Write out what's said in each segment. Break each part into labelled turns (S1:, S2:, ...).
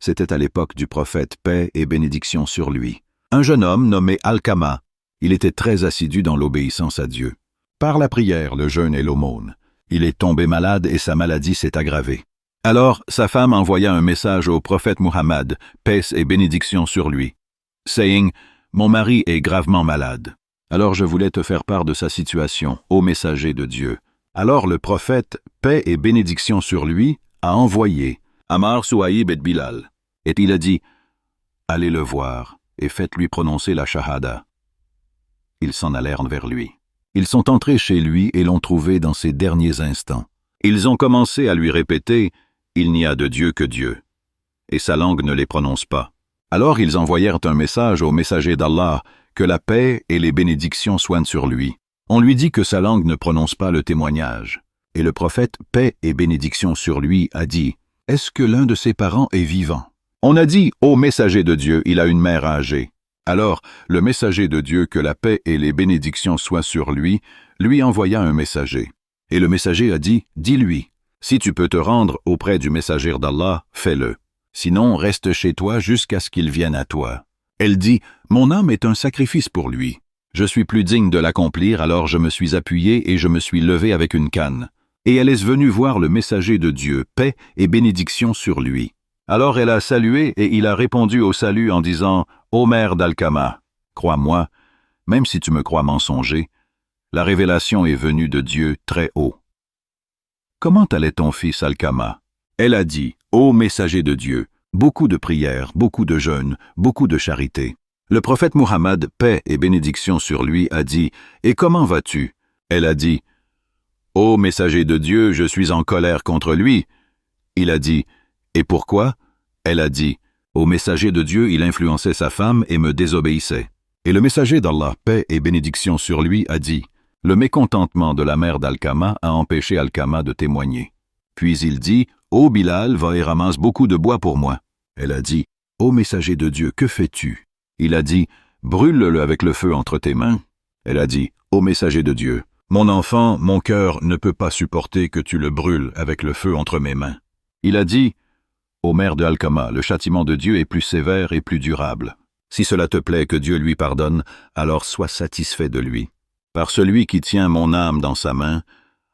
S1: C'était à l'époque du prophète, paix et bénédiction sur lui. Un jeune homme nommé Alkama. Il était très assidu dans l'obéissance à Dieu. Par la prière, le jeûne et l'aumône. Il est tombé malade et sa maladie s'est aggravée. Alors, sa femme envoya un message au prophète Muhammad, paix et bénédiction sur lui, saying, « Mon mari est gravement malade. Alors je voulais te faire part de sa situation, ô messager de Dieu. » Alors le prophète, paix et bénédiction sur lui, a envoyé Ammar, Souhaïb et Bilal. Et il a dit, « Allez le voir et faites-lui prononcer la shahada. » Ils s'en allèrent vers lui. Ils sont entrés chez lui et l'ont trouvé dans ses derniers instants. Ils ont commencé à lui répéter, « Il n'y a de Dieu que Dieu. » Et sa langue ne les prononce pas. Alors ils envoyèrent un message au messager d'Allah, que la paix et les bénédictions soient sur lui. On lui dit que sa langue ne prononce pas le témoignage. Et le prophète, paix et bénédiction sur lui, a dit, « Est-ce que l'un de ses parents est vivant ?» On a dit, « Ô messager de Dieu, il a une mère âgée. » Alors, le messager de Dieu, que la paix et les bénédictions soient sur lui, lui envoya un messager. Et le messager a dit, « Dis-lui, si tu peux te rendre auprès du messager d'Allah, fais-le. Sinon, reste chez toi jusqu'à ce qu'il vienne à toi. » Elle dit, « Mon âme est un sacrifice pour lui. Je suis plus digne de l'accomplir, alors je me suis appuyée et je me suis levée avec une canne. » Et elle est venue voir le messager de Dieu, paix et bénédiction sur lui. Alors elle a salué et il a répondu au salut en disant, « Ô mère d'Alkama, crois-moi, même si tu me crois mensonger, la révélation est venue de Dieu très haut. » Comment allait ton fils Alkama? Elle a dit, « Ô messager de Dieu, beaucoup de prières, beaucoup de jeûnes, beaucoup de charité. » Le prophète Muhammad, paix et bénédiction sur lui, a dit, « Et comment vas-tu » Elle a dit, « Ô messager de Dieu, je suis en colère contre lui. » Il a dit, « Et pourquoi » Elle a dit, « Ô messager de Dieu, il influençait sa femme et me désobéissait. » Et le messager d'Allah, paix et bénédiction sur lui, a dit, « Le mécontentement de la mère d'Alkama a empêché Alkama de témoigner. » Puis il dit, « Ô Bilal, va et ramasse beaucoup de bois pour moi. » Elle a dit, « Ô messager de Dieu, que fais-tu » Il a dit, « Brûle-le avec le feu entre tes mains. » Elle a dit, « Ô messager de Dieu, mon enfant, mon cœur ne peut pas supporter que tu le brûles avec le feu entre mes mains. » Il a dit, « Ô mère de Alkama, le châtiment de Dieu est plus sévère et plus durable. Si cela te plaît que Dieu lui pardonne, alors sois satisfait de lui. Par celui qui tient mon âme dans sa main,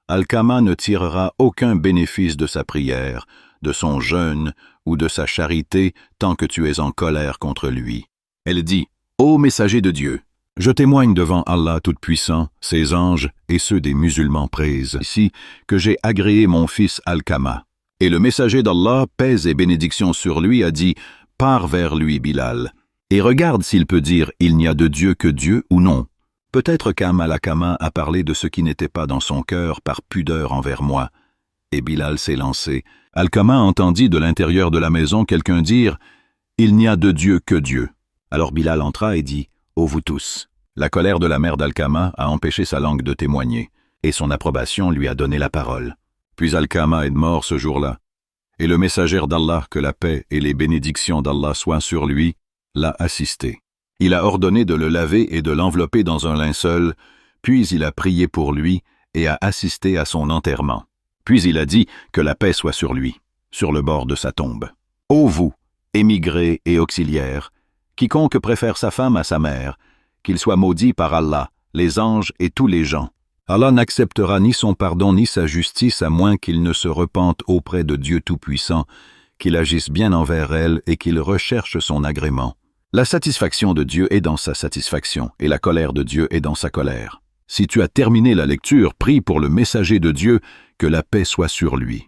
S1: Alkama ne tirera aucun bénéfice de sa prière, de son jeûne ou de sa charité tant que tu es en colère contre lui. » Elle dit, « Ô messager de Dieu, je témoigne devant Allah Tout-Puissant, ses anges et ceux des musulmans présents ici, que j'ai agréé mon fils Alkama. » Et le messager d'Allah, paix et bénédiction sur lui, a dit, « Pars vers lui, Bilal, et regarde s'il peut dire « Il n'y a de Dieu que Dieu » ou non. Peut-être qu'Alkama a parlé de ce qui n'était pas dans son cœur par pudeur envers moi. » Et Bilal s'est lancé. Alkama entendit de l'intérieur de la maison quelqu'un dire, « Il n'y a de Dieu que Dieu. » Alors Bilal entra et dit, « Ô vous tous !» La colère de la mère d'Alkama a empêché sa langue de témoigner, et son approbation lui a donné la parole. Puis Alkama est mort ce jour-là, et le messager d'Allah, que la paix et les bénédictions d'Allah soient sur lui, l'a assisté. Il a ordonné de le laver et de l'envelopper dans un linceul, puis il a prié pour lui et a assisté à son enterrement. Puis il a dit que la paix soit sur lui, sur le bord de sa tombe. Ô vous, émigrés et auxiliaires, quiconque préfère sa femme à sa mère, qu'il soit maudit par Allah, les anges et tous les gens. Allah n'acceptera ni son pardon ni sa justice à moins qu'il ne se repente auprès de Dieu Tout-Puissant, qu'il agisse bien envers elle et qu'il recherche son agrément. La satisfaction de Dieu est dans sa satisfaction et la colère de Dieu est dans sa colère. Si tu as terminé la lecture, prie pour le messager de Dieu, que la paix soit sur lui.